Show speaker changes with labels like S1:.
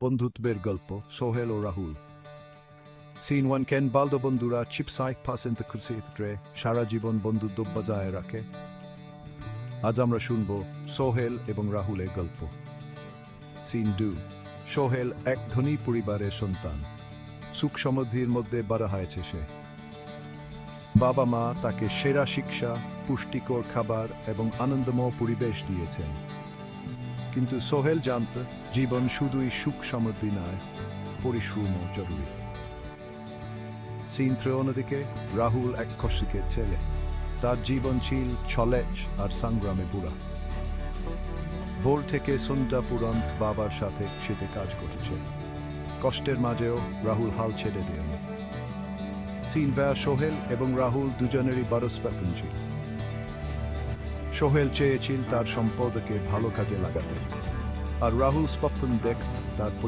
S1: বন্ধুত্বের গল্প সোহেল ও Rahul. Seen one কেন বালদো বন্ধুরা চিপসাইক পাসেন্ট খুশিতে সারা জীবন বন্ধুত্ব বজায় রাখে। আজ আমরা শুনব সোহেল এবং রাহুলের গল্প। Scene two. সোহেল এক ধনী পরিবারের সন্তান। সুখ সমৃদ্ধির মধ্যে বড় হয়েছে সে। বাবা মা তাকে সেরা শিক্ষা, পুষ্টিকর খাবার এবং আনন্দময় পরিবেশ দিয়েছেন। কিন্তু সোহেল জানত জীবন শুধুই সুখ সমৃদ্ধি নয়, পরিশ্রমও জরুরি। সিন থ্রি অন্যদিকে রাহুল এক কৃষকের ছেলে। তার জীবন ছিল ছলেচ আর সংগ্রামে বুড়া। ভোর থেকে সন্ধ্যা পর্যন্ত বাবার সাথে খেতে কাজ করছে। কষ্টের মাঝেও রাহুল হাল ছেড়ে দেয়নি। সিন ভ্যা সোহেল এবং রাহুল দুজনেরই পারস্পরিক ছিল। সোহেল চেয়েছিল তার সম্পদকে ভালো কাজে লাগাতে, আর রাহুল স্বপ্ন দেখ তার